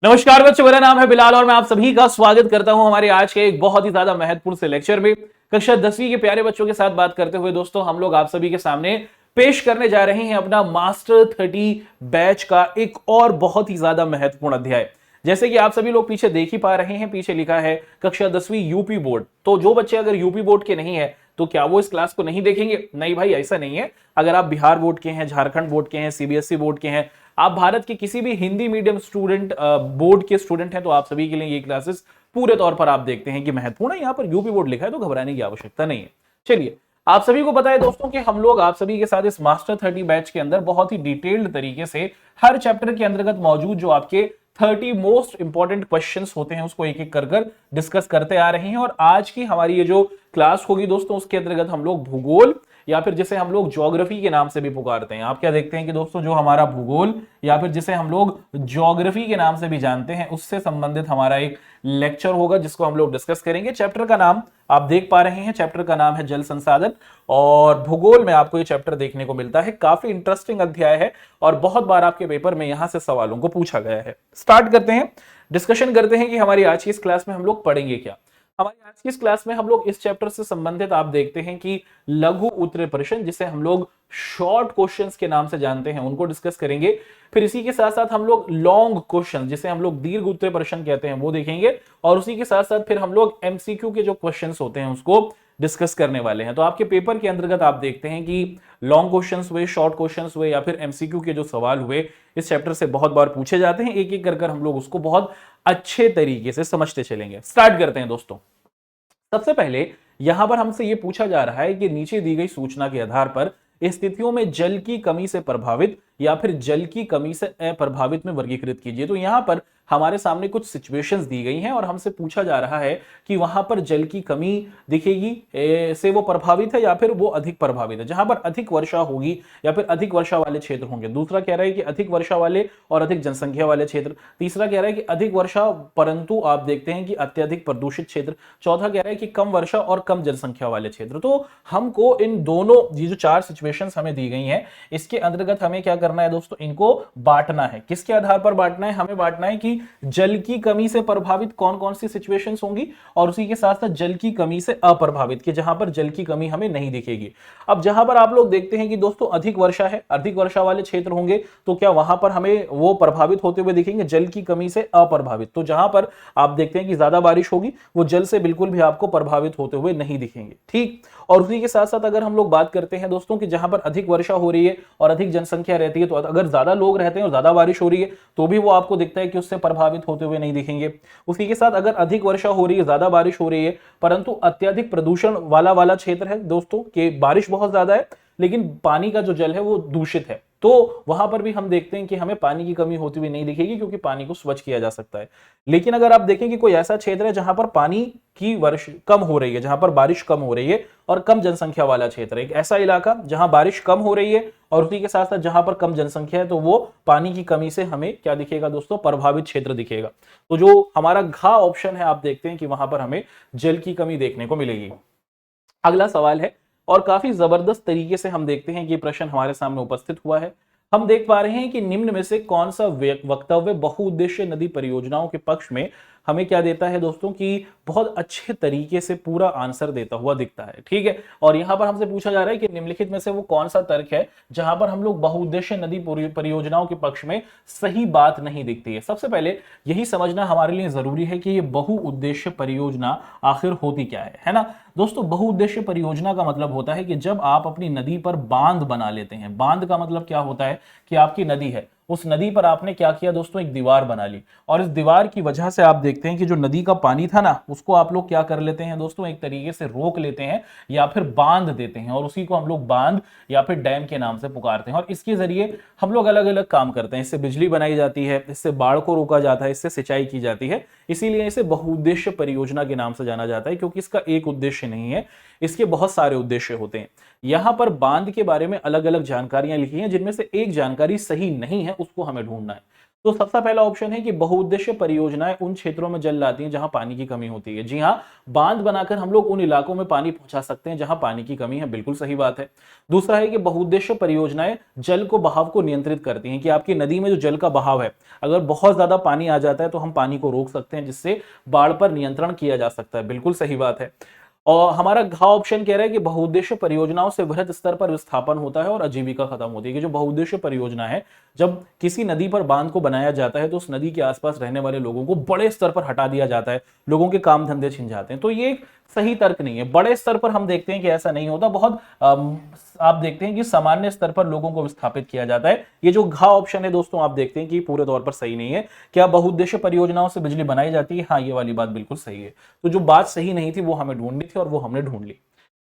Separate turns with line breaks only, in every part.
नमस्कार बच्चों, मेरा नाम है बिलाल और मैं आप सभी का स्वागत करता हूं हमारे आज के एक बहुत ही ज्यादा महत्वपूर्ण से लेक्चर में। कक्षा 10वीं के प्यारे बच्चों के साथ बात करते हुए दोस्तों हम लोग आप सभी के सामने पेश करने जा रहे हैं अपना मास्टर 30 बैच का एक और बहुत ही ज्यादा महत्वपूर्ण अध्याय। जैसे कि आप सभी लोग पीछे देख ही पा रहे हैं, पीछे लिखा है कक्षा 10वीं यूपी बोर्ड। तो जो बच्चे अगर यूपी बोर्ड के नहीं है तो क्या वो इस क्लास को नहीं देखेंगे? नहीं भाई, ऐसा नहीं है। अगर आप बिहार बोर्ड के हैं, झारखंड बोर्ड के हैं, सीबीएसई बोर्ड के हैं, आप भारत के किसी भी हिंदी मीडियम स्टूडेंट बोर्ड के स्टूडेंट हैं, तो आप सभी के लिए ये क्लासेस पूरे तौर पर आप देखते हैं कि महत्वपूर्ण है। यहां पर यूपी बोर्ड लिखा है तो घबराने की आवश्यकता नहीं है। चलिए, आप सभी को पता है दोस्तों कि हम लोग आप सभी के साथ इस मास्टर 30 बैच के अंदर बहुत ही डिटेल्ड तरीके से हर चैप्टर के अंतर्गत मौजूद जो आपके 30 मोस्ट इंपॉर्टेंट क्वेश्चंस होते हैं उसको एक एक कर डिस्कस करते आ रहे हैं। और आज की हमारी ये जो क्लास होगी दोस्तों, उसके अंतर्गत हम लोग भूगोल या फिर जिसे हम लोग ज्योग्राफी के नाम से भी पुकारते हैं। आप क्या देखते हैं कि दोस्तों जो हमारा भूगोल या फिर जिसे हम लोग ज्योग्राफी के नाम से भी जानते हैं, उससे संबंधित हमारा एक लेक्चर होगा जिसको हम लोग डिस्कस करेंगे। चैप्टर का नाम आप देख पा रहे हैं, चैप्टर का नाम है जल संसाधन। और भूगोल में आपको ये चैप्टर देखने को मिलता है, काफी इंटरेस्टिंग अध्याय है और बहुत बार आपके पेपर में यहां से सवालों को पूछा गया है। स्टार्ट करते हैं, डिस्कशन करते हैं कि हमारी आज की इस क्लास में हम लोग पढ़ेंगे क्या। हमारी आज की इस क्लास में हम लोग इस चैप्टर से संबंधित आप देखते हैं कि लघु उत्तरीय प्रश्न, जिसे हम लोग शॉर्ट क्वेश्चंस के नाम से जानते हैं, उनको डिस्कस करेंगे। फिर इसी के साथ साथ हम लोग लॉन्ग क्वेश्चन, जिसे हम लोग दीर्घ उत्तरीय प्रश्न कहते हैं, वो देखेंगे। और उसी के साथ साथ फिर हम लोग एमसीक्यू के जो क्वेश्चंस होते हैं उसको डिस्कस करने वाले हैं। तो आपके पेपर के अंतर्गत आप देखते हैं कि लॉन्ग क्वेश्चंस हुए, शॉर्ट क्वेश्चंस हुए या फिर एमसीक्यू के जो सवाल हुए, इस चैप्टर से बहुत बार पूछे जाते हैं। एक एक कर हम लोग उसको बहुत अच्छे तरीके से समझते चलेंगे। स्टार्ट करते हैं दोस्तों। सबसे पहले यहां पर हमसे यह पूछा जा रहा है कि नीचे दी गई सूचना के आधार पर स्थितियों में जल की कमी से प्रभावित या फिर जल की कमी से अप्रभावित में वर्गीकृत कीजिए। तो यहां पर हमारे सामने कुछ सिचुएशंस दी गई हैं और हमसे पूछा जा रहा है कि वहां पर जल की कमी दिखेगी से वो प्रभावित है या फिर वो अधिक प्रभावित है। जहां पर अधिक वर्षा होगी या फिर अधिक वर्षा वाले क्षेत्र होंगे। दूसरा कह रहा है कि अधिक वर्षा वाले और अधिक जनसंख्या वाले क्षेत्र। तीसरा कह रहा है कि अधिक वर्षा परंतु आप देखते हैं कि अत्यधिक प्रदूषित क्षेत्र। चौथा कह रहा है कि कम वर्षा और कम जनसंख्या वाले क्षेत्र। तो हमको इन दोनों ये जो चार सिचुएशंस हमें दी गई हैं, इसके अंतर्गत हमें क्या करना है दोस्तों, इनको बांटना है। किसके आधार पर बांटना है? हमें बांटना है कि जल की कमी से प्रभावित कौन कौन सी सिचुएशंस होंगी और उसी के साथ साथ जल की कमी से अप्रभावित, कि जहां पर जल की कमी हमें नहीं दिखेगी। अब जहां पर आप लोग देखते हैं कि दोस्तों अधिक वर्षा है, अधिक वर्षा वाले क्षेत्र होंगे, तो क्या वहां पर हमें वो प्रभावित होते हुए दिखेंगे जल की कमी से अप्रभावित? तो जहां पर आप देखते हैं कि ज्यादा बारिश होगी, वो जल से बिल्कुल भी आपको प्रभावित होते हुए नहीं दिखेंगे। ठीक। और उसी के साथ साथ अगर हम लोग बात करते हैं दोस्तों कि जहां पर अधिक वर्षा हो रही है और अधिक जनसंख्या रहती है, तो अगर ज्यादा लोग रहते हैं और ज्यादा बारिश हो रही है तो भी वो आपको दिखता है कि उससे प्रभावित होते हुए नहीं दिखेंगे। उसी के साथ अगर अधिक वर्षा हो रही है, ज्यादा बारिश हो रही है, परंतु अत्यधिक प्रदूषण वाला क्षेत्र है दोस्तों, कि बारिश बहुत ज्यादा है लेकिन पानी का जो जल है वो दूषित है, तो वहां पर भी हम देखते हैं कि हमें पानी की कमी होती हुई नहीं दिखेगी, क्योंकि पानी को स्वच्छ किया जा सकता है। लेकिन अगर आप देखें कि कोई ऐसा क्षेत्र है जहां पर पानी की वर्ष कम हो रही है, जहां पर बारिश कम हो रही है और कम जनसंख्या वाला क्षेत्र है, एक ऐसा इलाका जहां बारिश कम हो रही है और उसी के साथ साथ जहां पर कम जनसंख्या है, तो वो पानी की कमी से हमें क्या दिखेगा दोस्तों? प्रभावित क्षेत्र दिखेगा। तो जो हमारा घ ऑप्शन है, आप देखते हैं कि वहां पर हमें जल की कमी देखने को मिलेगी। अगला सवाल है और काफी जबरदस्त तरीके से हम देखते हैं कि प्रश्न हमारे सामने उपस्थित हुआ है। हम देख पा रहे हैं कि निम्न में से कौन सा वक्तव्य बहुउद्देश्य नदी परियोजनाओं के पक्ष में हमें क्या देता है दोस्तों, कि बहुत अच्छे तरीके से पूरा आंसर देता हुआ दिखता है। ठीक है। और यहां पर हमसे पूछा जा रहा है कि निम्नलिखित में से वो कौन सा तर्क है जहां पर हम लोग बहुउद्देश्य नदी परियोजनाओं के पक्ष में सही बात नहीं दिखती है। सबसे पहले यही समझना हमारे लिए जरूरी है कि ये बहुउद्देश्य परियोजना आखिर होती क्या है ना दोस्तों? बहुउद्देश्य परियोजना का मतलब होता है कि जब आप अपनी नदी पर बांध बना लेते हैं। बांध का मतलब क्या होता है कि आपकी नदी है, उस नदी पर आपने क्या किया दोस्तों? एक दीवार बना ली, और इस दीवार की वजह से आप देखते हैं कि जो नदी का पानी था ना, उसको आप लोग क्या कर लेते हैं दोस्तों? एक तरीके से रोक लेते हैं या फिर बांध देते हैं, और उसी को हम लोग बांध या फिर डैम के नाम से पुकारते हैं। और इसके जरिए हम लोग अलग अलग काम करते हैं। इससे बिजली बनाई जाती है, इससे बाढ़ को रोका जाता है, इससे सिंचाई की जाती है। इसीलिए इसे बहुउद्देश्य परियोजना के नाम से जाना जाता है, क्योंकि इसका एक उद्देश्य नहीं है, इसके बहुत सारे उद्देश्य होते हैं। यहां पर बांध के बारे में अलग अलग जानकारियां लिखी हैं, जिनमें से एक जानकारी सही नहीं है, उसको हमें ढूंढना है। तो सबसे पहला ऑप्शन है कि बहुउद्देश्य परियोजनाएं उन क्षेत्रों में जल लाती हैं जहां पानी की कमी होती है। जी हां, बांध बनाकर हम लोग उन इलाकों में पानी पहुंचा सकते हैं जहां पानी की कमी है, बिल्कुल सही बात है। दूसरा है कि बहुउद्देश्य परियोजनाएं जल को बहाव को नियंत्रित करती हैं, कि आपकी नदी में जो जल का बहाव है, अगर बहुत ज्यादा पानी आ जाता है तो हम पानी को रोक सकते हैं, जिससे बाढ़ पर नियंत्रण किया जा सकता है, बिल्कुल सही बात है। और हमारा घ ऑप्शन कह रहा है कि बहुउद्देश्य परियोजनाओं से वृहद स्तर पर विस्थापन होता है और आजीविका खत्म होती है। कि जो बहुउद्देश्य परियोजना है, जब किसी नदी पर बांध को बनाया जाता है तो उस नदी के आसपास रहने वाले लोगों को बड़े स्तर पर हटा दिया जाता है, लोगों के काम धंधे छिन जाते हैं। तो ये एक सही तर्क नहीं है। बड़े स्तर पर हम देखते हैं कि ऐसा नहीं होता, बहुत आप देखते हैं कि सामान्य स्तर पर लोगों को विस्थापित किया जाता है। ये जो घ ऑप्शन है दोस्तों, आप देखते हैं कि पूरे तौर पर सही नहीं है। क्या बहुउद्देश्य परियोजनाओं से बिजली बनाई जाती है? हाँ, ये वाली बात बिल्कुल सही है। तो जो बात सही नहीं थी वो हमें ढूंढनी थी और वो हमने ढूंढ ली।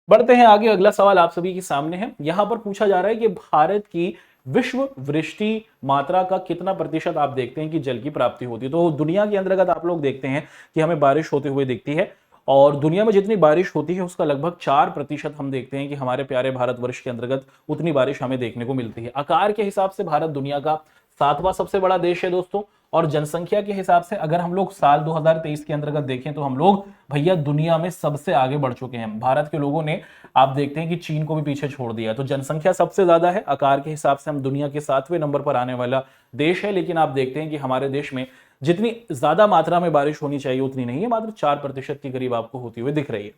बढ़ते हैं आगे, अगला सवाल आप सभी के सामने है। यहां पर पूछा जा रहा है कि भारत की विश्व वृष्टि मात्रा का कितना प्रतिशत आप देखते हैं कि जल की प्राप्ति होती है। तो दुनिया के अंतर्गत आप लोग देखते हैं कि हमें बारिश होते हुए दिखती है, और दुनिया में जितनी बारिश होती है उसका लगभग 4% हम देखते हैं कि हमारे प्यारे भारतवर्ष के अंतर्गत उतनी बारिश हमें देखने को मिलती है। आकार के हिसाब से भारत दुनिया का 7वां सबसे बड़ा देश है दोस्तों, और जनसंख्या के हिसाब से अगर हम लोग साल 2023 के अंतर्गत देखें तो हम लोग भैया दुनिया में सबसे आगे बढ़ चुके हैं। भारत के लोगों ने, आप देखते हैं कि चीन को भी पीछे छोड़ दिया। तो जनसंख्या सबसे ज्यादा है, आकार के हिसाब से हम दुनिया के 7वें नंबर पर आने वाला देश है। लेकिन आप देखते हैं कि हमारे देश में जितनी ज्यादा मात्रा में बारिश होनी चाहिए उतनी नहीं है, मात्र 4% के करीब आपको होती हुई दिख रही है।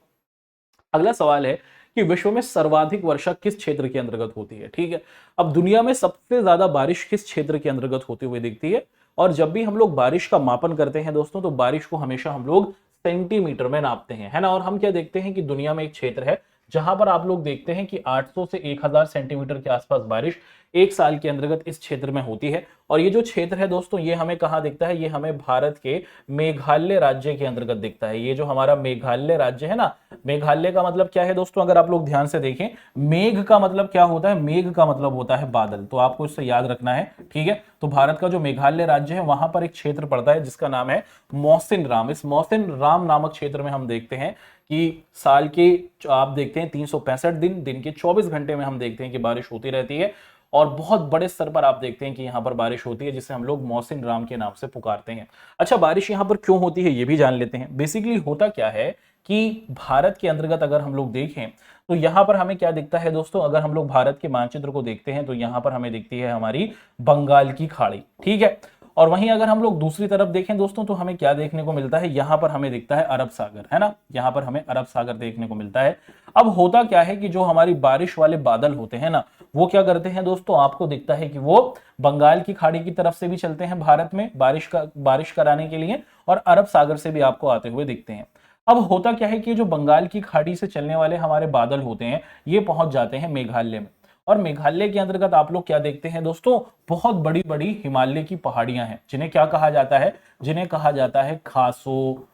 अगला सवाल है कि विश्व में सर्वाधिक वर्षा किस क्षेत्र के अंतर्गत होती है। ठीक है, अब दुनिया में सबसे ज्यादा बारिश किस क्षेत्र के अंतर्गत होती हुई दिखती है? और जब भी हम लोग बारिश का मापन करते हैं दोस्तों, तो बारिश को हमेशा हम लोग सेंटीमीटर में नापते हैं, है ना। और हम क्या देखते हैं कि दुनिया में एक क्षेत्र है जहां पर आप लोग देखते हैं कि 800 से 1000 सेंटीमीटर के आसपास बारिश एक साल के अंतर्गत इस क्षेत्र में होती है। और ये जो क्षेत्र है दोस्तों, ये हमें कहां दिखता है? ये हमें भारत के मेघालय राज्य के अंतर्गत दिखता है। ये जो हमारा मेघालय राज्य है ना, मेघालय का मतलब क्या है दोस्तों? अगर आप लोग ध्यान से देखें, मेघ का मतलब क्या होता है? मेघ का मतलब होता है बादल। तो आपको इससे याद रखना है, ठीक है। तो भारत का जो मेघालय राज्य है वहां पर एक क्षेत्र पड़ता है जिसका नाम है मौसिन राम। इस मौसिन राम नामक क्षेत्र में हम देखते हैं कि साल के, आप देखते हैं 365 दिन, दिन के 24 घंटे में हम देखते हैं कि बारिश होती रहती है। और बहुत बड़े स्तर पर आप देखते हैं कि यहाँ पर बारिश होती है, जिसे हम लोग मौसिन राम के नाम से पुकारते हैं। अच्छा, बारिश यहाँ पर क्यों होती है ये भी जान लेते हैं। बेसिकली होता क्या है कि भारत के अंतर्गत अगर हम लोग देखें तो यहाँ पर हमें क्या दिखता है दोस्तों? अगर हम लोग भारत के मानचित्र को देखते हैं तो यहाँ पर हमें दिखती है हमारी बंगाल की खाड़ी, ठीक है। और वहीं अगर हम लोग दूसरी तरफ देखें दोस्तों, तो हमें क्या देखने को मिलता है? यहां पर हमें दिखता है अरब सागर, है ना। यहां पर हमें अरब सागर देखने को मिलता है। अब होता क्या है कि जो हमारी बारिश वाले बादल होते हैं ना, वो क्या करते हैं दोस्तों? आपको दिखता है कि वो बंगाल की खाड़ी की तरफ से भी चलते हैं भारत में बारिश कराने के लिए, और अरब सागर से भी आपको आते हुए दिखते हैं। अब होता क्या है कि जो बंगाल की खाड़ी से चलने वाले हमारे बादल होते हैं, ये पहुंच जाते हैं मेघालय में। और मेघालय के अंतर्गत आप लोग क्या देखते हैं दोस्तों? बहुत बड़ी बड़ी हिमालय की पहाड़ियां हैं, जिन्हें क्या कहा जाता है? जिन्हें कहा जाता है खासो,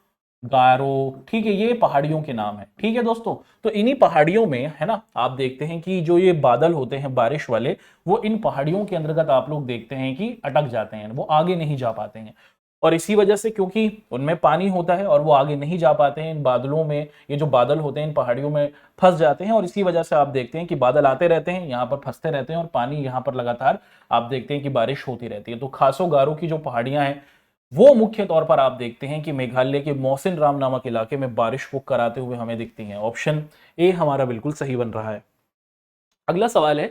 गारो, ठीक है। ये पहाड़ियों के नाम है, ठीक है दोस्तों। तो इन्हीं पहाड़ियों में, है ना, आप देखते हैं कि जो ये बादल होते हैं बारिश वाले, वो इन पहाड़ियों के अंतर्गत आप लोग देखते हैं कि अटक जाते हैं, वो आगे नहीं जा पाते हैं। और इसी वजह से, क्योंकि उनमें पानी होता है और वो आगे नहीं जा पाते हैं, इन बादलों में, ये जो बादल होते हैं इन पहाड़ियों में फंस जाते हैं। और इसी वजह से आप देखते हैं कि बादल आते रहते हैं, यहाँ पर फंसते रहते हैं, और पानी यहाँ पर लगातार आप देखते हैं कि बारिश होती रहती है। तो खासो गारो की जो पहाड़ियां हैं, वो मुख्य तौर पर आप देखते हैं कि मेघालय के मौसिन राम नामक इलाके में बारिश को कराते हुए हमें दिखती हैं। ऑप्शन ए हमारा बिल्कुल सही बन रहा है। अगला सवाल है,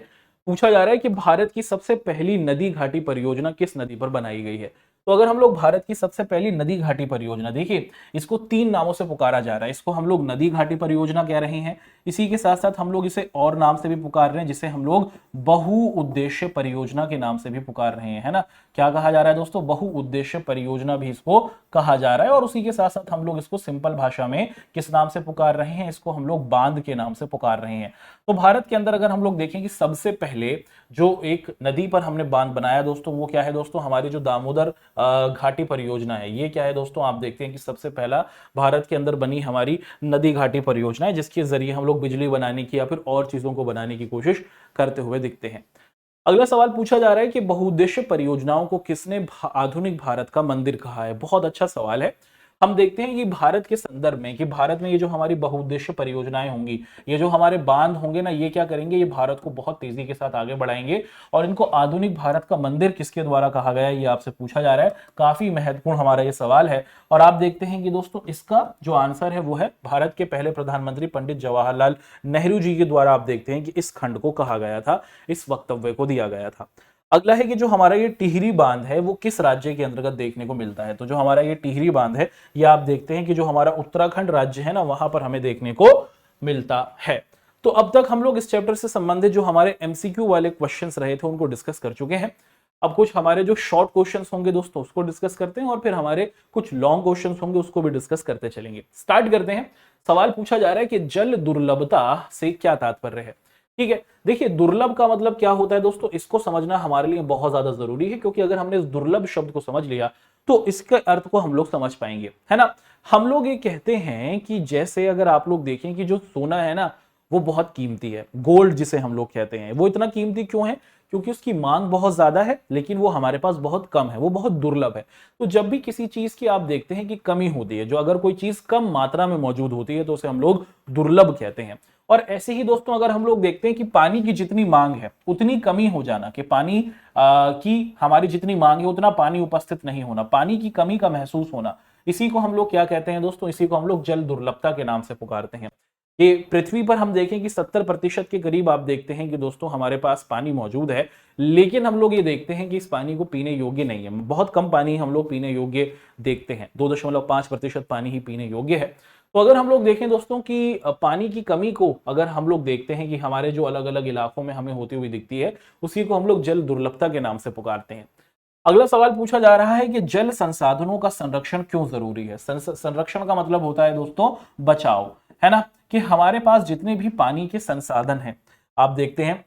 पूछा जा रहा है कि भारत की सबसे पहली नदी घाटी परियोजना किस नदी पर बनाई गई है। तो अगर हम लोग भारत की सबसे पहली नदी घाटी परियोजना, देखिए इसको 3 नामों से पुकारा जा रहा है। इसको हम लोग नदी घाटी परियोजना कह रहे हैं, इसी के साथ साथ हम लोग इसे और नाम से भी पुकार रहे हैं, जिसे हम लोग बहुउद्देश्य परियोजना के नाम से भी पुकार रहे हैं, है ना। क्या कहा जा रहा है दोस्तों? बहुउद्देश्य परियोजना भी इसको कहा जा रहा है। और उसी के साथ साथ हम लोग इसको सिंपल भाषा में किस नाम से पुकार रहे हैं? इसको हम लोग बांध के नाम से पुकार रहे हैं। तो भारत के अंदर अगर हम लोग देखें कि सबसे पहले जो एक नदी पर हमने बांध बनाया दोस्तों, वो क्या है दोस्तों? हमारी जो दामोदर घाटी परियोजना है। ये क्या है दोस्तों? आप देखते हैं कि सबसे पहला भारत के अंदर बनी हमारी नदी घाटी परियोजना है, जिसके जरिए हम लोग बिजली बनाने की या फिर और चीजों को बनाने की कोशिश करते हुए दिखते हैं। अगला सवाल पूछा जा रहा है कि बहुउद्देश्य परियोजनाओं को किसने आधुनिक भारत का मंदिर कहा है। बहुत अच्छा सवाल है। हम देखते हैं कि भारत के संदर्भ में, कि भारत में ये जो हमारी बहुउद्देश्य परियोजनाएं होंगी, ये जो हमारे बांध होंगे ना, ये क्या करेंगे, ये भारत को बहुत तेजी के साथ आगे बढ़ाएंगे। और इनको आधुनिक भारत का मंदिर किसके द्वारा कहा गया है, ये आपसे पूछा जा रहा है। काफी महत्वपूर्ण हमारा ये सवाल है। और आप देखते हैं कि दोस्तों इसका जो आंसर है वो है भारत के पहले प्रधानमंत्री पंडित जवाहरलाल नेहरू जी के द्वारा आप देखते हैं कि इस खंड को कहा गया था, इस वक्तव्य को दिया गया था। अगला है कि जो हमारा ये टिहरी बांध है वो किस राज्य के अंतर्गत देखने को मिलता है। तो जो हमारा ये टिहरी बांध है, ये आप देखते हैं कि जो हमारा उत्तराखंड राज्य है ना, वहां पर हमें देखने को मिलता है। तो अब तक हम लोग इस चैप्टर से संबंधित जो हमारे एमसीक्यू वाले क्वेश्चंस रहे थे उनको डिस्कस कर चुके हैं। अब कुछ हमारे जो शॉर्ट क्वेश्चंस होंगे दोस्तों उसको डिस्कस करते हैं, और फिर हमारे कुछ लॉन्ग क्वेश्चंस होंगे उसको भी डिस्कस करते चलेंगे। स्टार्ट करते हैं। सवाल पूछा जा रहा है कि जल दुर्लभता से क्या तात्पर्य है। ठीक है, देखिए दुर्लभ का मतलब क्या होता है दोस्तों, इसको समझना हमारे लिए बहुत ज्यादा जरूरी है, क्योंकि अगर हमने इस दुर्लभ शब्द को समझ लिया तो इसके अर्थ को हम लोग समझ पाएंगे, है ना। हम लोग ये कहते हैं कि जैसे अगर आप लोग देखें कि जो सोना है ना वो बहुत कीमती है, गोल्ड जिसे हम लोग कहते हैं, वो इतना कीमती क्यों है, क्योंकि उसकी मांग बहुत ज्यादा है लेकिन वो हमारे पास बहुत कम है, वो बहुत दुर्लभ है। तो जब भी किसी चीज की आप देखते हैं कि कमी होती है, जो अगर कोई चीज कम मात्रा में मौजूद होती है तो उसे हम लोग दुर्लभ कहते हैं। और ऐसे ही दोस्तों अगर हम लोग देखते हैं कि पानी की जितनी मांग है उतनी कमी हो जाना, कि पानी की हमारी जितनी मांग है उतना पानी उपस्थित नहीं होना, पानी की कमी का महसूस होना, इसी को हम लोग क्या कहते हैं दोस्तों, इसी को हम लोग जल दुर्लभता के नाम से पुकारते हैं। कि पृथ्वी पर हम देखें कि 70% के करीब आप देखते हैं कि दोस्तों हमारे पास पानी मौजूद है, लेकिन हम लोग ये देखते हैं कि इस पानी को पीने योग्य नहीं है। बहुत कम पानी हम लोग पीने योग्य देखते हैं, 2.5% पानी ही पीने योग्य है। तो अगर हम लोग देखें दोस्तों कि पानी की कमी को अगर हम लोग देखते हैं कि हमारे जो अलग अलग इलाकों में हमें होती हुई दिखती है, उसी को हम लोग जल दुर्लभता के नाम से पुकारते हैं। अगला सवाल पूछा जा रहा है कि जल संसाधनों का संरक्षण क्यों जरूरी है। संरक्षण का मतलब होता है दोस्तों बचाव, है ना, कि हमारे पास जितने भी पानी के संसाधन हैं, आप देखते हैं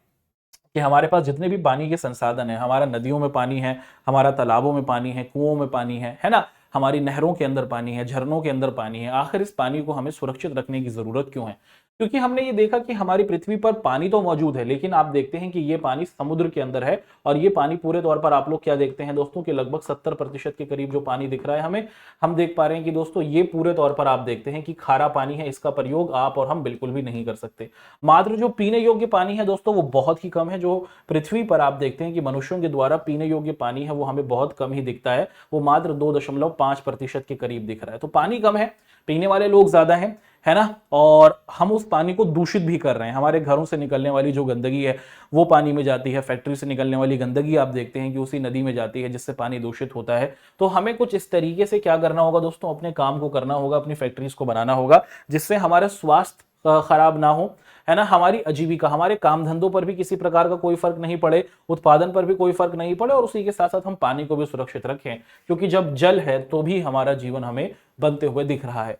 कि हमारे पास जितने भी पानी के संसाधन हैं, हमारा नदियों में पानी है, हमारा तालाबों में पानी है, कुओं में पानी है ना, हमारी नहरों के अंदर पानी है, झरनों के अंदर पानी है। आखिर इस पानी को हमें सुरक्षित रखने की जरूरत क्यों है, क्योंकि हमने ये देखा कि हमारी पृथ्वी पर पानी तो मौजूद है, लेकिन आप देखते हैं कि ये पानी समुद्र के अंदर है, और ये पानी पूरे तौर पर आप लोग क्या देखते हैं दोस्तों कि लगभग 70% के करीब जो पानी दिख रहा है हमें, हम देख पा रहे हैं कि दोस्तों ये पूरे तौर पर आप देखते हैं कि खारा पानी है, इसका प्रयोग आप और हम बिल्कुल भी नहीं कर सकते। मात्र जो पीने योग्य पानी है दोस्तों वो बहुत ही कम है, जो पृथ्वी पर आप देखते हैं कि मनुष्यों के द्वारा पीने योग्य पानी है वो हमें बहुत कम ही दिखता है, वो मात्र 2.5% के करीब दिख रहा है। तो पानी कम है, पीने वाले लोग ज्यादा हैं, है ना, और हम उस पानी को दूषित भी कर रहे हैं। हमारे घरों से निकलने वाली जो गंदगी है वो पानी में जाती है, फैक्ट्री से निकलने वाली गंदगी आप देखते हैं कि उसी नदी में जाती है, जिससे पानी दूषित होता है। तो हमें कुछ इस तरीके से क्या करना होगा दोस्तों, अपने काम को करना होगा, अपनी फैक्ट्रीज को बनाना होगा, जिससे हमारा स्वास्थ्य खराब ना हो, है ना, हमारी आजीविका, हमारे काम धंधों पर भी किसी प्रकार का कोई फर्क नहीं पड़े, उत्पादन पर भी कोई फर्क नहीं पड़े, और उसी के साथ साथ हम पानी को भी सुरक्षित रखें, क्योंकि जब जल है तो भी हमारा जीवन हमें बनते हुए दिख रहा है।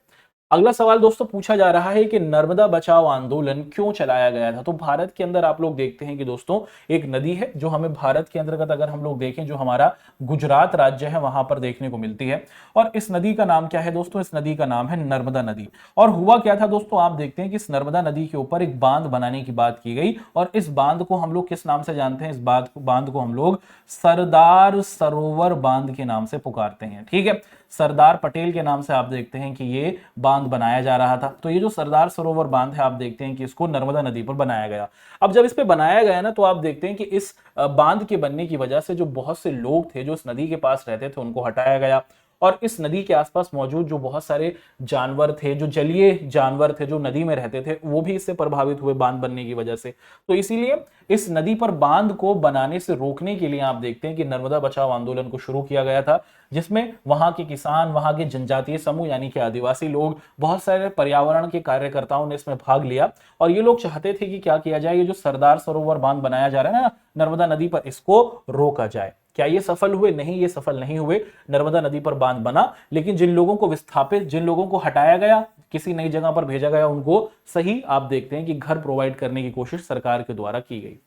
अगला सवाल दोस्तों पूछा जा रहा है कि नर्मदा बचाओ आंदोलन क्यों चलाया गया था। तो भारत के अंदर आप लोग देखते हैं कि दोस्तों एक नदी है जो हमें भारत के अंतर्गत अगर हम लोग देखें, जो हमारा गुजरात राज्य है वहां पर देखने को मिलती है, और इस नदी का नाम क्या है दोस्तों, इस नदी का नाम है नर्मदा नदी। और हुआ क्या था दोस्तों, आप देखते हैं कि इस नर्मदा नदी के ऊपर एक बांध बनाने की बात की गई, और इस बांध को हम लोग किस नाम से जानते हैं, इस बांध को हम लोग सरदार सरोवर बांध के नाम से पुकारते हैं। ठीक है, सरदार पटेल के नाम से आप देखते हैं कि ये बांध बनाया जा रहा था। तो ये जो सरदार सरोवर बांध है आप देखते हैं कि इसको नर्मदा नदी पर बनाया गया। अब जब इस पे बनाया गया ना, तो आप देखते हैं कि इस बांध के बनने की वजह से जो बहुत से लोग थे जो इस नदी के पास रहते थे उनको हटाया गया, और इस नदी के आसपास मौजूद जो बहुत सारे जानवर थे, जो जलीय जानवर थे जो नदी में रहते थे, वो भी इससे प्रभावित हुए बांध बनने की वजह से। तो इसीलिए इस नदी पर बांध को बनाने से रोकने के लिए आप देखते हैं कि नर्मदा बचाओ आंदोलन को शुरू किया गया था, जिसमें वहां के किसान, वहां के जनजातीय समूह यानी कि आदिवासी लोग, बहुत सारे पर्यावरण के कार्यकर्ताओं ने इसमें भाग लिया, और ये लोग चाहते थे कि क्या किया जाए, ये जो सरदार सरोवर बांध बनाया जा रहा है ना नर्मदा नदी पर, इसको रोका जाए। क्या ये सफल हुए? नहीं, ये सफल नहीं हुए। नर्मदा नदी पर बांध बना, लेकिन जिन लोगों को विस्थापित, जिन लोगों को हटाया गया, किसी नई जगह पर भेजा गया, उनको सही आप देखते हैं कि घर प्रोवाइड करने की कोशिश सरकार के द्वारा की गई।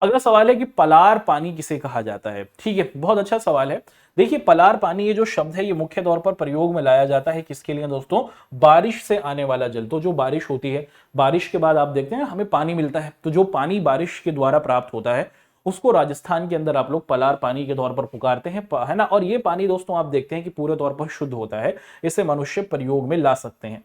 अगला सवाल है कि पलार पानी किसे कहा जाता है। ठीक है, बहुत अच्छा सवाल है। देखिए पलार पानी ये जो शब्द है ये मुख्य तौर पर प्रयोग में लाया जाता है किसके लिए दोस्तों, बारिश से आने वाला जल। तो जो बारिश होती है, बारिश के बाद आप देखते हैं हमें पानी मिलता है, तो जो पानी बारिश के द्वारा प्राप्त होता है उसको राजस्थान के अंदर आप लोग पलार पानी के तौर पर पुकारते हैं, है ना। और ये पानी दोस्तों आप देखते हैं कि पूरे तौर पर शुद्ध होता है, इसे मनुष्य प्रयोग में ला सकते हैं,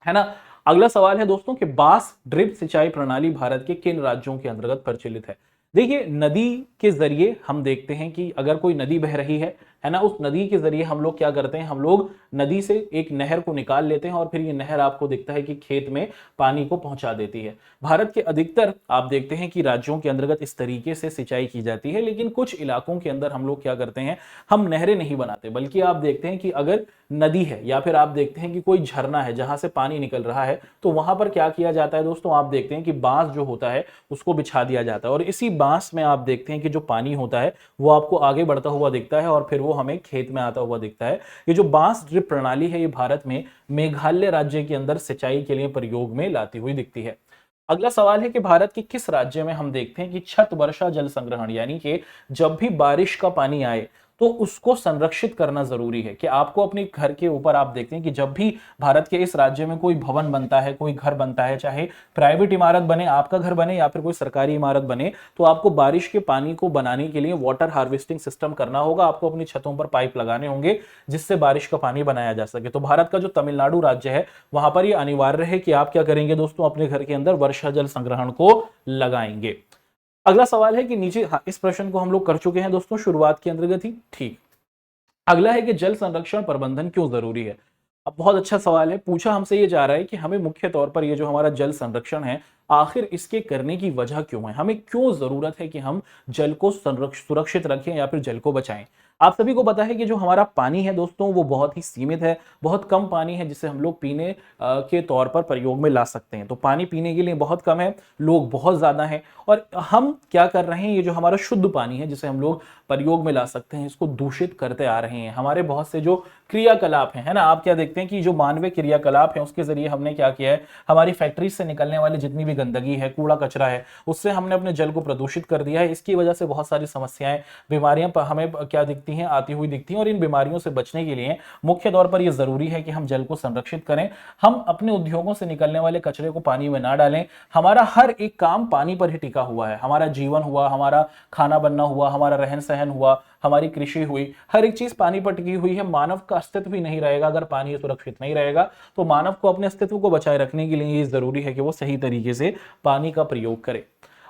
है ना। अगला सवाल है दोस्तों कि बांस ड्रिप सिंचाई प्रणाली भारत के किन राज्यों के अंतर्गत प्रचलित है। देखिए, नदी के जरिए हम देखते हैं कि अगर कोई नदी बह रही है ना, उस नदी के जरिए हम लोग क्या करते हैं, हम लोग नदी से एक नहर को निकाल लेते हैं और फिर ये नहर आपको दिखता है कि खेत में पानी को पहुंचा देती है। भारत के अधिकतर आप देखते हैं कि राज्यों के अंतर्गत इस तरीके से सिंचाई की जाती है, लेकिन कुछ इलाकों के अंदर हम लोग क्या करते हैं, हम नहरें नहीं बनाते, बल्कि आप देखते हैं कि अगर नदी है या फिर आप देखते हैं कि कोई झरना है जहां से पानी निकल रहा है, तो वहां पर क्या किया जाता है दोस्तों, आप देखते हैं कि बांस जो होता है उसको बिछा दिया जाता है और इसी बांस में आप देखते हैं कि जो पानी होता है वो आपको आगे बढ़ता हुआ दिखता है और फिर वो हमें खेत में आता हुआ दिखता है। ये जो बांस ड्रिप प्रणाली है, ये भारत में मेघालय राज्य के अंदर सिंचाई के लिए प्रयोग में लाती हुई दिखती है। अगला सवाल है कि भारत के किस राज्य में हम देखते हैं कि छत वर्षा जल संग्रहण, यानी कि जब भी बारिश का पानी आए तो उसको संरक्षित करना जरूरी है। कि आपको अपने घर के ऊपर आप देखते हैं कि जब भी भारत के इस राज्य में कोई भवन बनता है, कोई घर बनता है, चाहे प्राइवेट इमारत बने, आपका घर बने या फिर कोई सरकारी इमारत बने, तो आपको बारिश के पानी को बनाने के लिए वाटर हार्वेस्टिंग सिस्टम करना होगा। आपको अपनी छतों पर पाइप लगाने होंगे जिससे बारिश का पानी बनाया जा सके। तो भारत का जो तमिलनाडु राज्य है वहां पर यह अनिवार्य है कि आप क्या करेंगे दोस्तों, अपने घर के अंदर वर्षा जल संग्रहण को लगाएंगे। अगला सवाल है कि नीचे, हाँ, इस प्रश्न को हम लोग कर चुके हैं दोस्तों शुरुआत के अंतर्गत ही, ठीक। अगला है कि जल संरक्षण प्रबंधन क्यों जरूरी है। अब बहुत अच्छा सवाल है, पूछा हमसे ये जा रहा है कि हमें मुख्य तौर पर ये जो हमारा जल संरक्षण है, आखिर इसके करने की वजह क्यों है, हमें क्यों जरूरत है कि हम जल को सुरक्षित रखें या फिर जल को बचाएं। आप सभी को पता है कि जो हमारा पानी है दोस्तों वो बहुत ही सीमित है, बहुत कम पानी है जिसे हम लोग पीने के तौर पर प्रयोग में ला सकते हैं। तो पानी पीने के लिए बहुत कम है, लोग बहुत ज्यादा हैं, और हम क्या कर रहे हैं, ये जो हमारा शुद्ध पानी है जिसे हम लोग प्रयोग में ला सकते हैं, इसको दूषित करते आ रहे हैं। हमारे बहुत से जो क्रियाकलाप हैं, है ना, आप क्या देखते हैं कि जो मानवीय क्रियाकलाप है उसके जरिए हमने क्या किया है, हमारी फैक्ट्री से निकलने वाली जितनी भी गंदगी है, कूड़ा कचरा है, उससे हमने अपने जल को प्रदूषित कर दिया है। इसकी वजह से बहुत सारी समस्याएं, बीमारियां हमें क्या दिखती हैं, आती हुई दिखती हैं। और इन बीमारियों से बचने के लिए मुख्य तौर पर यह जरूरी है कि हम जल को संरक्षित करें, हम अपने उद्योगों से निकलने वाले कचरे को पानी में ना डालें। हमारा हर एक काम पानी पर ही टिका हुआ है, हमारा जीवन हुआ, हमारा खाना बनना हुआ, हमारा रहन सहन हुआ, हमारी कृषि हुई, हर एक चीज पानी पर टिकी हुई है। मानव का अस्तित्व ही नहीं रहेगा अगर पानी सुरक्षित नहीं रहेगा। तो मानव को अपने अस्तित्व को बचाए रखने के लिए ये जरूरी है कि वो सही तरीके से पानी का प्रयोग करे।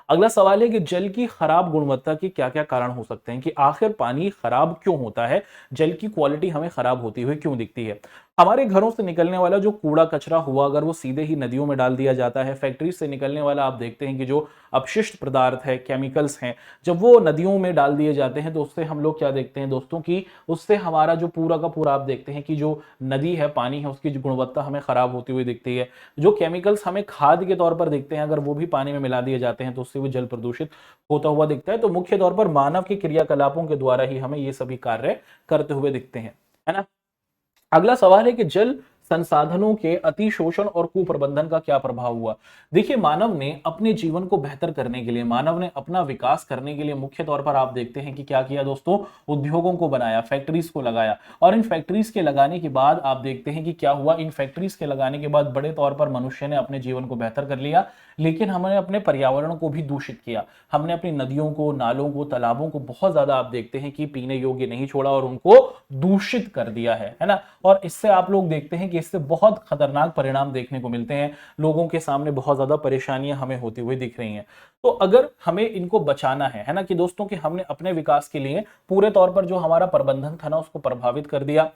अगला सवाल है कि जल की खराब गुणवत्ता के क्या क्या कारण हो सकते हैं, कि आखिर पानी खराब क्यों होता है, जल की क्वालिटी हमें खराब होती हुई क्यों दिखती है। हमारे घरों से निकलने वाला जो कूड़ा कचरा हुआ, अगर वो सीधे ही नदियों में डाल दिया जाता है, फैक्ट्री से निकलने वाला आप देखते हैं कि जो अपशिष्ट पदार्थ है, केमिकल्स हैं, जब वो नदियों में डाल दिए जाते हैं तो उससे हम लोग क्या देखते हैं दोस्तों, कि उससे हमारा जो पूरा का पूरा आप देखते हैं कि जो नदी है, पानी है, उसकी जो गुणवत्ता हमें खराब होती हुई दिखती है। जो केमिकल्स हमें खाद के तौर पर दिखते हैं, अगर वो भी पानी में मिला दिए जाते हैं तो उससे भी जल प्रदूषित होता हुआ दिखता है। तो मुख्य तौर पर मानव के क्रियाकलापों के द्वारा ही हमें ये सभी कार्य करते हुए दिखते हैं, है ना। अगला सवाल है कि जल संसाधनों के अतिशोषण और कुप्रबंधन का क्या प्रभाव हुआ। देखिए, मानव ने अपने जीवन को बेहतर करने के लिए, मानव ने अपना विकास करने के लिए मुख्य तौर पर आप देखते हैं कि क्या किया दोस्तों, उद्योगों को बनाया, फैक्ट्रीज को लगाया। और इन फैक्ट्रीज के लगाने के बाद आप देखते हैं कि क्या हुआ, इन फैक्ट्रीज के लगाने के बाद बड़े तौर पर मनुष्य ने अपने जीवन को बेहतर कर लिया, लेकिन हमने अपने पर्यावरण को भी दूषित किया। हमने अपनी नदियों को, नालों को, तालाबों को बहुत ज्यादा आप देखते हैं कि पीने योग्य नहीं छोड़ा और उनको दूषित कर दिया है ना। और इससे आप लोग देखते हैं कि इससे बहुत खतरनाक परिणाम देखने को मिलते हैं, लोगों के सामने बहुत ज्यादा परेशानियां हमें होती हुई दिख रही हैं। तो अगर हमें इनको बचाना है ना, कि दोस्तों कि हमने अपने विकास के लिए पूरे तौर पर जो हमारा प्रबंधन था ना उसको प्रभावित कर दिया।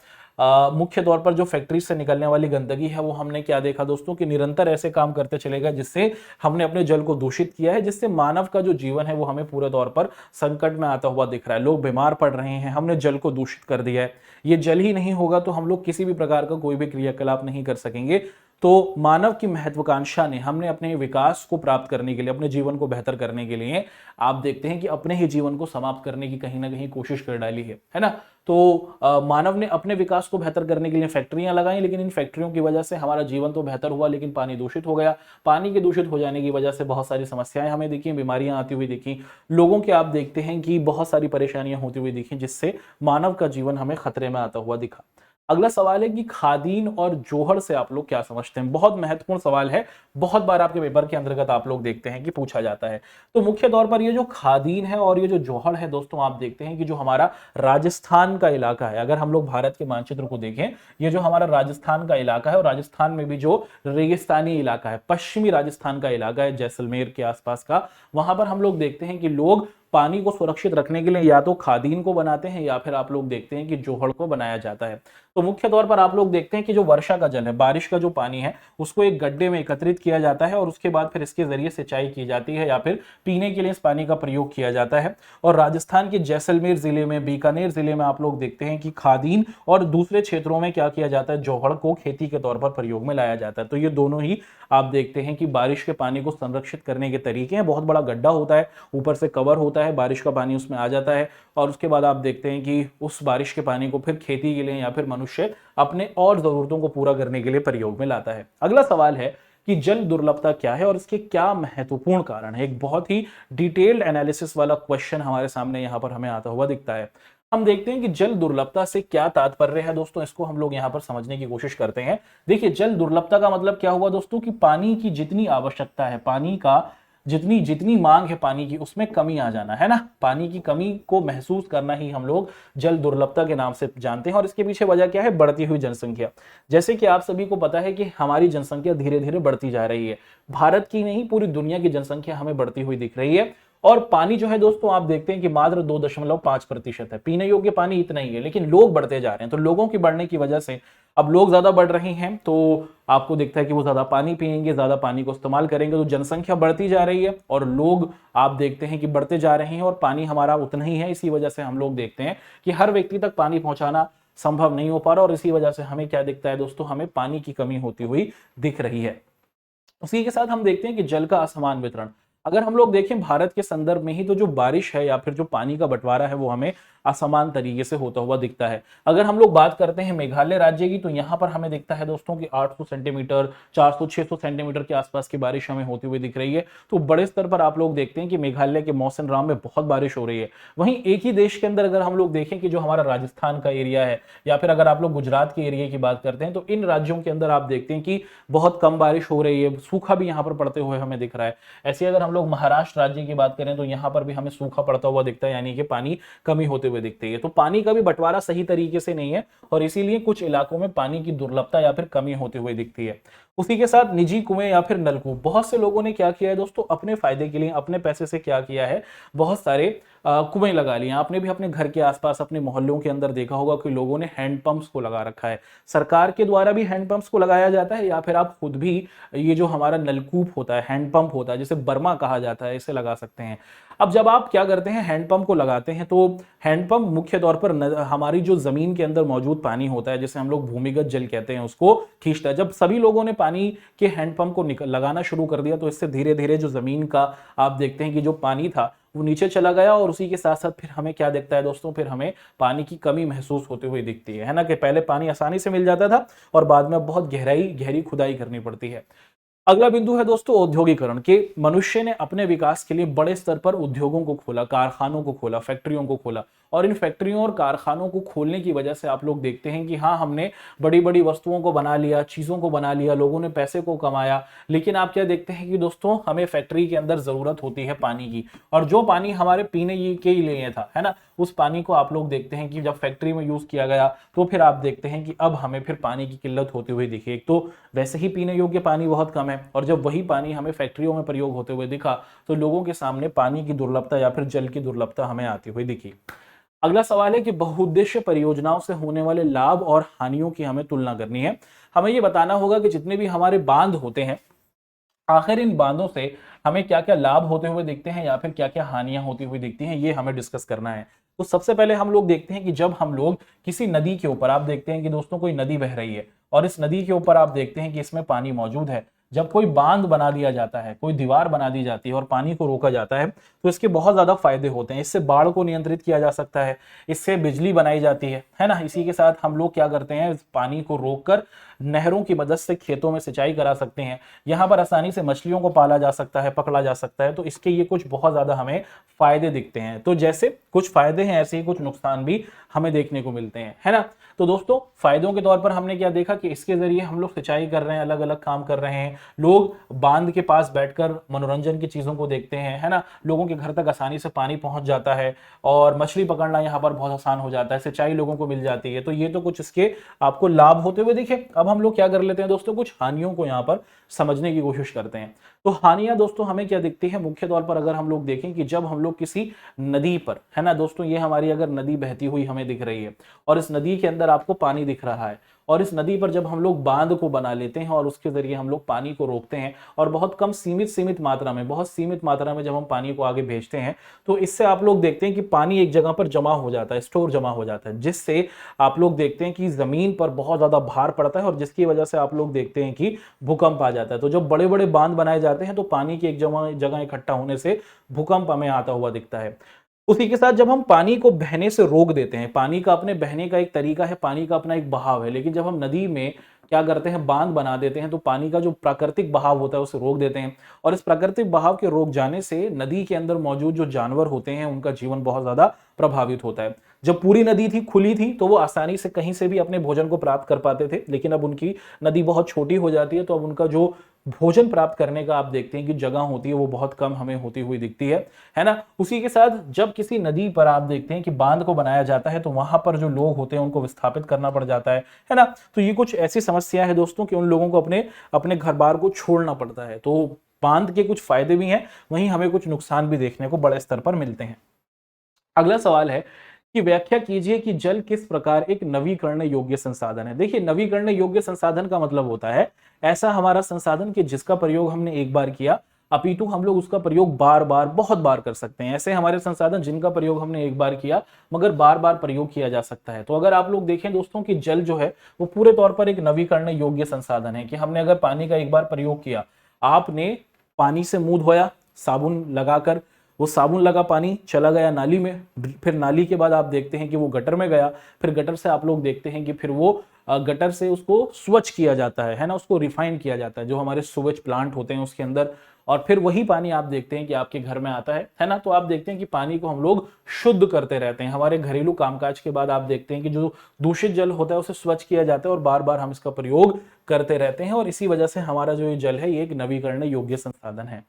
मुख्य तौर पर जो फैक्ट्री से निकलने वाली गंदगी है वो हमने क्या देखा दोस्तों, कि निरंतर ऐसे काम करते चले गए जिससे हमने अपने जल को दूषित किया है, जिससे मानव का जो जीवन है वो हमें पूरे तौर पर संकट में आता हुआ दिख रहा है। लोग बीमार पड़ रहे हैं, हमने जल को दूषित कर दिया है। ये जल ही नहीं होगा तो हम लोग किसी भी प्रकार का कोई भी क्रियाकलाप नहीं कर सकेंगे। तो मानव की महत्वाकांक्षा ने, हमने अपने विकास को प्राप्त करने के लिए, अपने जीवन को बेहतर करने के लिए आप देखते हैं कि अपने ही जीवन को समाप्त करने की कहीं ना कहीं कोशिश कर डाली है ना। तो मानव ने अपने विकास को बेहतर करने के लिए फैक्ट्रियां लगाई, लेकिन इन फैक्ट्रियों की वजह से हमारा जीवन तो बेहतर हुआ लेकिन पानी दूषित हो गया। पानी के दूषित हो जाने की वजह से बहुत सारी समस्याएं हमें दिखी, बीमारियां आती हुई दिखी, लोगों के आप देखते हैं कि बहुत सारी परेशानियां होती हुई दिखी, जिससे मानव का जीवन हमें खतरे में आता हुआ दिखा। अगला सवाल है कि खादीन और जोहड़ से आप लोग क्या समझते हैं? बहुत महत्वपूर्ण सवाल है। बहुत बार आपके पेपर के अंतर्गत आप लोग देखते हैं कि पूछा जाता है। तो मुख्य तौर पर ये जो खादीन है और ये जो जोहड़ है दोस्तों, आप देखते हैं कि जो हमारा राजस्थान का इलाका है, अगर हम लोग भारत के मानचित्र को देखें, ये जो हमारा राजस्थान का इलाका है और राजस्थान में भी जो रेगिस्तानी इलाका है, पश्चिमी राजस्थान का इलाका है, जैसलमेर के आसपास का, वहां पर हम लोग देखते हैं कि लोग पानी को सुरक्षित रखने के लिए या तो खादीन को बनाते हैं या फिर आप लोग देखते हैं कि जोहड़ को बनाया जाता है। तो मुख्य तौर पर आप लोग देखते हैं कि जो वर्षा का जल है, बारिश का जो पानी है, उसको एक गड्ढे में एकत्रित किया जाता है और उसके बाद फिर इसके जरिए सिंचाई की जाती है या फिर पीने के लिए इस पानी का प्रयोग किया जाता है। और राजस्थान के जैसलमेर जिले में, बीकानेर जिले में आप लोग देखते हैं कि खादीन और दूसरे क्षेत्रों में क्या किया जाता है, जोहड़ को खेती के तौर पर प्रयोग में लाया जाता है। तो ये दोनों ही आप देखते हैं कि बारिश के पानी को संरक्षित करने के तरीके हैं। बहुत बड़ा गड्ढा होता है, ऊपर से कवर होता है, बारिश का पानी उसमें आ जाता है और उसके बाद आप देखते हैं कि उस बारिश के पानी को फिर खेती के लिए या फिर मनुष्य अपने और जरूरतों को पूरा करने के लिए प्रयोग में लाता है। अगला सवाल है कि जल दुर्लभता क्या है और इसके क्या महत्वपूर्ण कारण है। एक बहुत ही डिटेल्ड एनालिसिस वाला क्वेश्चन हमारे सामने यहां पर हमें आता हुआ दिखता है। हम देखते हैं कि जल दुर्लभता से क्या तात्पर्य है दोस्तों, इसको हम लोग यहां पर समझने की कोशिश करते हैं। देखिए, जल दुर्लभता का मतलब क्या हुआ दोस्तों, कि पानी की जितनी आवश्यकता है, पानी का जितनी जितनी मांग है पानी की, उसमें कमी आ जाना है ना। पानी की कमी को महसूस करना ही हम लोग जल दुर्लभता के नाम से जानते हैं। और इसके पीछे वजह क्या है, बढ़ती हुई जनसंख्या। जैसे कि आप सभी को पता है कि हमारी जनसंख्या धीरे धीरे बढ़ती जा रही है। भारत की नहीं, पूरी दुनिया की जनसंख्या हमें बढ़ती हुई दिख रही है। और पानी जो है दोस्तों, आप देखते हैं कि मात्र 2.5% है। पीने योग्य पानी इतना ही है, लेकिन लोग बढ़ते जा रहे हैं। तो लोगों की बढ़ने की वजह से अब लोग ज्यादा बढ़ रहे हैं, तो आपको दिखता है कि वो ज्यादा पानी पिएंगे, ज्यादा पानी को इस्तेमाल करेंगे, तो जनसंख्या बढ़ती जा रही है और लोग आप देखते हैं कि बढ़ते जा रहे हैं और पानी हमारा उतना ही है। इसी वजह से हम लोग देखते हैं कि हर व्यक्ति तक पानी पहुंचाना संभव नहीं हो पा रहा और इसी वजह से हमें क्या दिखता है दोस्तों, हमें पानी की कमी होती हुई दिख रही है। उसी के साथ हम देखते हैं कि जल का असमान वितरण। अगर हम लोग देखें भारत के संदर्भ में ही, तो जो बारिश है या फिर जो पानी का बंटवारा है वो हमें असमान तरीके से होता हुआ दिखता है। अगर हम लोग बात करते हैं मेघालय राज्य की, तो यहाँ पर हमें दिखता है दोस्तों कि 800 सेंटीमीटर, 400-600 सेंटीमीटर के आसपास की बारिश हमें होती हुई दिख रही है। तो बड़े स्तर पर आप लोग देखते हैं कि मेघालय के मौसिन राम में बहुत बारिश हो रही है। वहीं एक ही देश के अंदर अगर हम लोग देखें कि जो हमारा राजस्थान का एरिया है या फिर अगर आप लोग गुजरात के एरिया की बात करते हैं, तो इन राज्यों के अंदर आप देखते हैं कि बहुत कम बारिश हो रही है, सूखा भी यहाँ पर पड़ते हुए हमें दिख रहा है। ऐसे अगर हम लोग महाराष्ट्र राज्य की बात करें तो यहाँ पर भी हमें सूखा पड़ता हुआ दिखता है, यानी कि पानी कमी होते हुए दिखती है। तो पानी का भी बंटवारा सही तरीके से नहीं है और इसीलिए कुछ इलाकों में पानी की दुर्लभता या फिर कमी होती हुई दिखती है। उसी के साथ निजी कुएं या फिर नलकूप, बहुत से लोगों ने क्या किया है दोस्तों, अपने फायदे के लिए अपने पैसे से क्या किया है, बहुत सारे कुएं लगा लिए। आपने भी अपने घर के आसपास, अपने मोहल्लों के अंदर देखा होगा कि लोगों ने हैंडपंप्स को लगा रखा है। सरकार के द्वारा भी हैंडपंप्स को लगाया जाता है या फिर आप खुद भी ये जो हमारा नलकूप होता है, हैंडपंप होता है, जिसे बर्मा कहा जाता है, इसे लगा सकते हैं। अब जब आप क्या करते हैं, हैंडपंप को लगाते हैं, तो हैंडपंप मुख्य तौर पर हमारी जो जमीन के अंदर मौजूद पानी होता है, जिसे हम लोग भूमिगत जल कहते हैं, उसको खींचता है। जब सभी लोगों ने पानी के हैंडपंप को लगाना शुरू कर दिया, तो इससे धीरे धीरे जो जमीन का आप देखते हैं कि जो पानी था वो नीचे चला गया और उसी के साथ साथ फिर हमें क्या दिखता है दोस्तों, फिर हमें पानी की कमी महसूस होते हुए दिखती है ना, कि पहले पानी आसानी से मिल जाता था और बाद में बहुत गहरी खुदाई करनी पड़ती है। अगला बिंदु है दोस्तों औद्योगिकरण, के मनुष्य ने अपने विकास के लिए बड़े स्तर पर उद्योगों को खोला, कारखानों को खोला, फैक्ट्रियों को खोला। और इन फैक्ट्रियों और कारखानों को खोलने की वजह से आप लोग देखते हैं कि हाँ, हमने बड़ी बड़ी वस्तुओं को बना लिया, चीजों को बना लिया, लोगों ने पैसे को कमाया। लेकिन आप क्या देखते हैं कि दोस्तों, हमें फैक्ट्री के अंदर जरूरत होती है पानी की, और जो पानी हमारे पीने के लिए था, है ना, उस पानी को आप लोग देखते हैं कि जब फैक्ट्री में यूज किया गया तो फिर आप देखते हैं कि अब हमें फिर पानी की किल्लत होती हुई दिखी। एक तो वैसे ही पीने योग्य पानी बहुत कम है, और जब वही पानी हमें फैक्ट्रियों में प्रयोग होते हुए दिखा तो लोगों के सामने पानी की दुर्लभता या फिर जल की दुर्लभता हमें आती हुई दिखी। अगला सवाल है कि बहुउद्देश्य परियोजनाओं से होने वाले लाभ और हानियों की हमें तुलना करनी है। हमें यह बताना होगा कि जितने भी हमारे बांध होते हैं, आखिर इन बांधों से हमें क्या क्या लाभ होते हुए दिखते हैं या फिर क्या क्या हानियां होती हुई दिखती हैं, ये हमें डिस्कस करना है। तो सबसे पहले हम लोग देखते हैं कि जब हम लोग किसी नदी के ऊपर, आप देखते हैं कि दोस्तों कोई नदी बह रही है और इस नदी के ऊपर आप देखते हैं कि इसमें पानी मौजूद है। जब कोई बांध बना दिया जाता है, कोई दीवार बना दी जाती है और पानी को रोका जाता है, तो इसके बहुत ज्यादा फायदे होते हैं। इससे बाढ़ को नियंत्रित किया जा सकता है, इससे बिजली बनाई जाती है ना। इसी के साथ हम लोग क्या करते हैं, पानी को रोककर नहरों की मदद से खेतों में सिंचाई करा सकते हैं। यहाँ पर आसानी से मछलियों को पाला जा सकता है, पकड़ा जा सकता है। तो इसके ये कुछ बहुत ज्यादा हमें फायदे दिखते हैं। तो जैसे कुछ फायदे हैं, ऐसे ही कुछ नुकसान भी हमें देखने को मिलते हैं, है ना। तो दोस्तों, फायदों के तौर पर हमने क्या देखा कि इसके जरिए हम लोग सिंचाई कर रहे हैं, अलग अलग काम कर रहे हैं, लोग बांध के पास बैठकर मनोरंजन की चीजों को देखते हैं, है ना। लोगों के घर तक आसानी से पानी पहुंच जाता है और मछली पकड़ना यहाँ पर बहुत आसान हो जाता है, सिंचाई लोगों को मिल जाती है। तो ये तो कुछ इसके आपको लाभ होते हुए दिखे। अब हम लोग क्या कर लेते हैं दोस्तों, कुछ हानियों को यहाँ पर समझने की कोशिश करते हैं। तो हानियां दोस्तों हमें क्या दिखती है, मुख्य तौर पर अगर हम लोग देखें कि जब हम लोग किसी नदी पर, है ना दोस्तों, ये हमारी अगर नदी बहती हुई हमें दिख रही है और इस नदी के अंदर आपको पानी दिख रहा है, और इस नदी पर जब हम लोग बांध को बना लेते हैं और उसके जरिए हम लोग पानी को रोकते हैं और बहुत कम सीमित मात्रा में, बहुत सीमित मात्रा में जब हम पानी को आगे भेजते हैं, तो इससे आप लोग देखते हैं कि पानी एक जगह पर जमा हो जाता है, स्टोर जमा हो जाता है, जिससे आप लोग देखते हैं कि जमीन पर बहुत ज्यादा भार पड़ता है और जिसकी वजह से आप लोग देखते हैं कि भूकंप आ जाता है। तो जब बड़े बड़े बांध बनाए जाते हैं तो पानी की एक जगह इकट्ठा होने से भूकंप हमें आता हुआ दिखता है। उसी के साथ जब हम पानी को बहने से रोक देते हैं, पानी का अपने बहने का एक तरीका है, पानी का अपना एक बहाव है, लेकिन जब हम नदी में क्या करते हैं, बांध बना देते हैं, तो पानी का जो प्राकृतिक बहाव होता है उसे रोक देते हैं। और इस प्राकृतिक बहाव के रोक जाने से नदी के अंदर मौजूद जो जानवर होते हैं उनका जीवन बहुत ज्यादा प्रभावित होता है। जब पूरी नदी थी, खुली थी, तो वो आसानी से कहीं से भी अपने भोजन को प्राप्त कर पाते थे, लेकिन अब उनकी नदी बहुत छोटी हो जाती है, तो अब उनका जो भोजन प्राप्त करने का आप देखते हैं कि जगह होती है वो बहुत कम हमें होती हुई दिखती है ना। उसी के साथ जब किसी नदी पर आप देखते हैं कि बांध को बनाया जाता है, तो वहां पर जो लोग होते हैं उनको विस्थापित करना पड़ जाता है ना। तो ये कुछ ऐसी समस्या है दोस्तों कि उन लोगों को अपने अपने घर बार को छोड़ना पड़ता है। तो बांध के कुछ फायदे भी हैं, वहीं हमें कुछ नुकसान भी देखने को बड़े स्तर पर मिलते हैं। अगला सवाल है कि व्याख्या कीजिए कि जल किस प्रकार एक नवीकरणीय योग्य संसाधन है। देखिए, नवीकरणीय योग्य संसाधन का मतलब होता है ऐसा हमारा संसाधन कि जिसका प्रयोग हमने एक बार किया, अपितु हम लोग उसका प्रयोग बार बार, बहुत बार कर सकते हैं। ऐसे हमारे संसाधन जिनका प्रयोग हमने एक बार किया मगर बार बार प्रयोग किया जा सकता है। तो अगर आप लोग देखें दोस्तों कि जल जो है वो पूरे तौर पर एक नवीकरणीय योग्य संसाधन है कि हमने अगर पानी का एक बार प्रयोग किया, आपने पानी से मुंह धोया साबुन लगाकर, वो साबुन लगा पानी चला गया नाली में, फिर नाली के बाद आप देखते हैं कि वो गटर में गया, फिर गटर से आप लोग देखते हैं कि फिर वो गटर से उसको स्वच्छ किया जाता है ना, उसको रिफाइन किया जाता है जो हमारे सुवेज प्लांट होते हैं उसके अंदर, और फिर वही पानी आप देखते हैं कि आपके घर में आता है ना। तो आप देखते हैं कि पानी को हम लोग शुद्ध करते रहते हैं। हमारे घरेलू कामकाज के बाद आप देखते हैं कि जो दूषित जल होता है उसे स्वच्छ किया जाता है और बार बार हम इसका प्रयोग करते रहते हैं, और इसी वजह से हमारा जो ये जल है ये एक नवीकरणीय योग्य संसाधन है।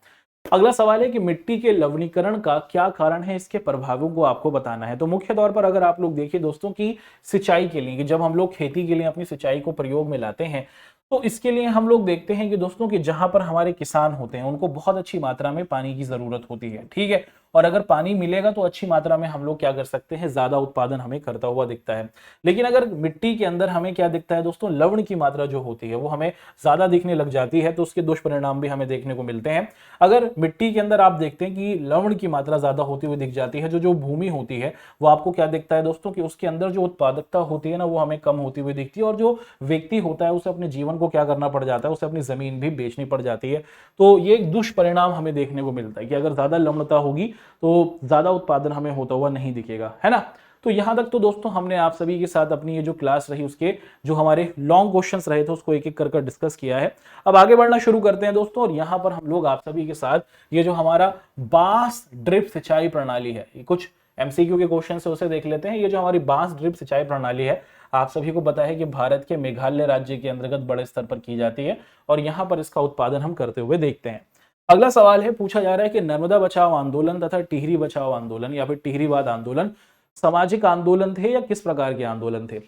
अगला सवाल है कि मिट्टी के लवणीकरण का क्या कारण है, इसके प्रभावों को आपको बताना है। तो मुख्य तौर पर अगर आप लोग देखिए दोस्तों की सिंचाई के लिए, कि जब हम लोग खेती के लिए अपनी सिंचाई को प्रयोग में लाते हैं, तो इसके लिए हम लोग देखते हैं कि दोस्तों कि जहां पर हमारे किसान होते हैं उनको बहुत अच्छी मात्रा में पानी की जरूरत होती है, ठीक है। और अगर पानी मिलेगा तो अच्छी मात्रा में हम लोग क्या कर सकते हैं, ज्यादा उत्पादन हमें करता हुआ दिखता है। लेकिन अगर मिट्टी के अंदर हमें क्या दिखता है दोस्तों, लवण की मात्रा जो होती है वो हमें ज्यादा दिखने लग जाती है, तो उसके दुष्परिणाम भी हमें देखने को मिलते हैं। अगर मिट्टी के अंदर आप देखते हैं कि लवण की मात्रा ज्यादा होती हुई दिख जाती है, जो भूमि होती है वो आपको क्या दिखता है दोस्तों कि उसके अंदर जो उत्पादकता होती है ना वो हमें कम होती हुई दिखती है, और जो व्यक्ति होता है उसे अपने जीवन को क्या करना पड़ जाता है, उसे अपनी जमीन भी बेचनी पड़ जाती है। तो ये एक दुष्परिणाम हमें देखने को मिलता है कि अगर ज्यादा लवणता होगी तो ज्यादा उत्पादन हमें होता हुआ नहीं दिखेगा, है ना। तो यहां तक तो दोस्तों हमने आप सभी के साथ अपनी ये जो क्लास रही उसके जो हमारे लॉन्ग क्वेश्चंस रहे थे उसको एक एक कर डिस्कस किया है। अब आगे बढ़ना शुरू करते हैं दोस्तों, और यहां पर हम लोग आप सभी के साथ ये जो हमारा बांस ड्रिप सिंचाई प्रणाली है, ये कुछ एमसीक्यू के क्वेश्चन है उसे देख लेते हैं। ये जो हमारी बांस ड्रिप सिंचाई प्रणाली है, आप सभी को पता है कि भारत के मेघालय राज्य के अंतर्गत बड़े स्तर पर की जाती है, और यहां पर इसका उत्पादन हम करते हुए देखते हैं। अगला सवाल है, पूछा जा रहा है कि नर्मदा बचाओ आंदोलन तथा टिहरी बचाओ आंदोलन या फिर टिहरीवाद आंदोलन सामाजिक आंदोलन थे या किस प्रकार के आंदोलन थे।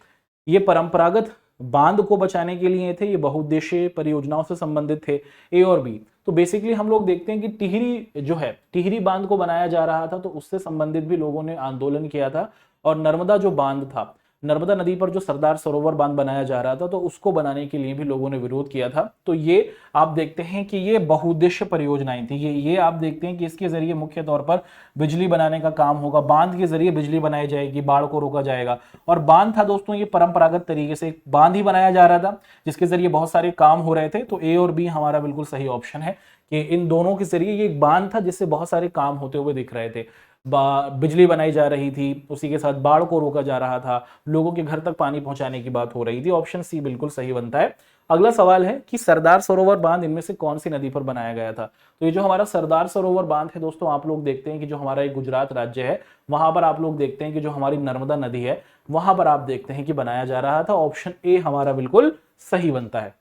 ये परंपरागत बांध को बचाने के लिए थे, ये बहुउद्देशीय परियोजनाओं से संबंधित थे, ए और बी। तो बेसिकली हम लोग देखते हैं कि टिहरी जो है, टिहरी बांध को बनाया जा रहा था तो उससे संबंधित भी लोगों ने आंदोलन किया था। और नर्मदा जो बांध था, नर्मदा नदी पर जो सरदार सरोवर बांध बनाया जा रहा था, तो उसको बनाने के लिए भी लोगों ने विरोध किया था। तो ये आप देखते हैं कि ये बहुउद्देश्य परियोजनाएं थी। ये आप देखते हैं कि इसके जरिए मुख्य तौर पर बिजली बनाने का काम होगा, बांध के जरिए बिजली बनाई जाएगी, बाढ़ को रोका जाएगा। और बांध था दोस्तों ये परंपरागत तरीके से बांध ही बनाया जा रहा था, जिसके जरिए बहुत सारे काम हो रहे थे। तो ए और बी हमारा बिल्कुल सही ऑप्शन है कि इन दोनों के जरिए ये एक बांध था जिससे बहुत सारे काम होते हुए दिख रहे थे। बिजली बनाई जा रही थी, उसी के साथ बाढ़ को रोका जा रहा था, लोगों के घर तक पानी पहुंचाने की बात हो रही थी। ऑप्शन सी बिल्कुल सही बनता है। अगला सवाल है कि सरदार सरोवर बांध इनमें से कौन सी नदी पर बनाया गया था। तो ये जो हमारा सरदार सरोवर बांध है दोस्तों, आप लोग देखते हैं कि जो हमारा एक गुजरात राज्य है वहां पर आप लोग देखते हैं कि जो हमारी नर्मदा नदी है वहां पर आप देखते हैं कि बनाया जा रहा था। ऑप्शन ए हमारा बिल्कुल सही बनता है।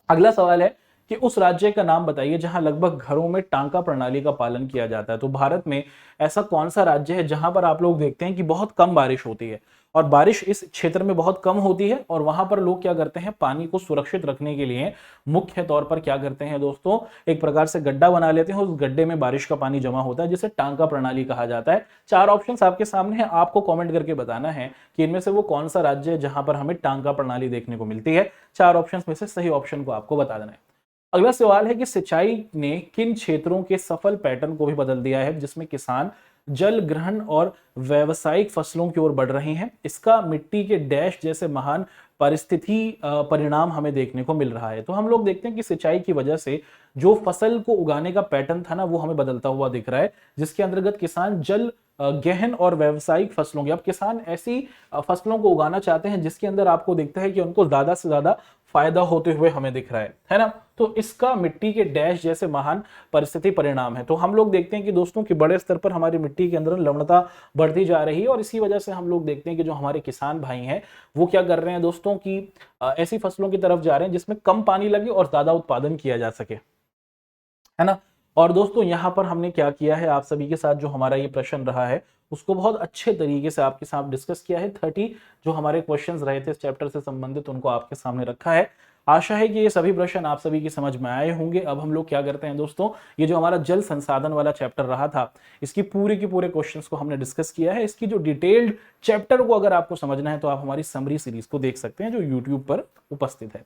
अगला सवाल है कि उस राज्य का नाम बताइए जहां लगभग घरों में टांका प्रणाली का पालन किया जाता है। तो भारत में ऐसा कौन सा राज्य है जहां पर आप लोग देखते हैं कि बहुत कम बारिश होती है, और बारिश इस क्षेत्र में बहुत कम होती है, और वहां पर लोग क्या करते हैं, पानी को सुरक्षित रखने के लिए मुख्य तौर पर क्या करते हैं दोस्तों, एक प्रकार से गड्ढा बना लेते हैं, उस गड्ढे में बारिश का पानी जमा होता है, जिसे टांका प्रणाली कहा जाता है। 4 ऑप्शंस आपके सामने है, आपको कमेंट करके बताना है कि इनमें से वो कौन सा राज्य है जहां पर हमें टांका प्रणाली देखने को मिलती है। 4 ऑप्शंस में से सही ऑप्शन को आपको बता देना है। अगला सवाल है कि सिंचाई ने किन क्षेत्रों के सफल पैटर्न को भी बदल दिया है जिसमें किसान जल ग्रहण और व्यावसायिक फसलों की ओर बढ़ रहे हैं। इसका मिट्टी के डैश जैसे महान परिस्थिति परिणाम हमें देखने को मिल रहा है। तो हम लोग देखते हैं कि सिंचाई की वजह से जो फसल को उगाने का पैटर्न था ना, वो हमें बदलता हुआ दिख रहा है, जिसके अंतर्गत किसान जल गहन और व्यावसायिक फसलों की, अब किसान ऐसी फसलों को उगाना चाहते हैं जिसके अंदर आपको दिखता है कि उनको ज्यादा से ज्यादा फायदा होते हुए हमें दिख रहा है ना। तो इसका मिट्टी के डैश जैसे महान परिस्थिति परिणाम है। तो हम लोग देखते हैं कि दोस्तों की बड़े स्तर पर हमारी मिट्टी के अंदर लवणता बढ़ती जा रही है, और इसी वजह से हम लोग देखते हैं कि जो हमारे किसान भाई हैं वो क्या कर रहे हैं दोस्तों की ऐसी फसलों की तरफ जा रहे हैं जिसमें कम पानी लगे और ज्यादा उत्पादन किया जा सके, है ना। और दोस्तों यहाँ पर हमने क्या किया है, आप सभी के साथ जो हमारा ये प्रश्न रहा है उसको बहुत अच्छे तरीके से आपके साथ डिस्कस किया है। 30 जो हमारे क्वेश्चंस रहे थे इस चैप्टर से संबंधित उनको आपके सामने रखा है। आशा है कि ये सभी प्रश्न आप सभी की समझ में आए होंगे। अब हम लोग क्या करते हैं दोस्तों, ये जो हमारा जल संसाधन वाला चैप्टर रहा था, इसकी पूरे के पूरे क्वेश्चंस को हमने डिस्कस किया है। इसकी जो डिटेल्ड चैप्टर को अगर आपको समझना है तो आप हमारी समरी सीरीज को देख सकते हैं जो यूट्यूब पर उपस्थित है।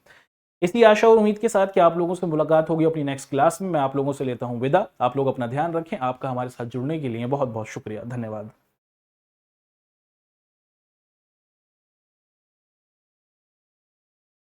इसी आशा और उम्मीद के साथ कि आप लोगों से मुलाकात होगी अपनी नेक्स्ट क्लास में। मैं आप लोगों से लेता हूं विदा। आप लोग अपना ध्यान रखें। आपका हमारे साथ जुड़ने के लिए बहुत बहुत शुक्रिया, धन्यवाद।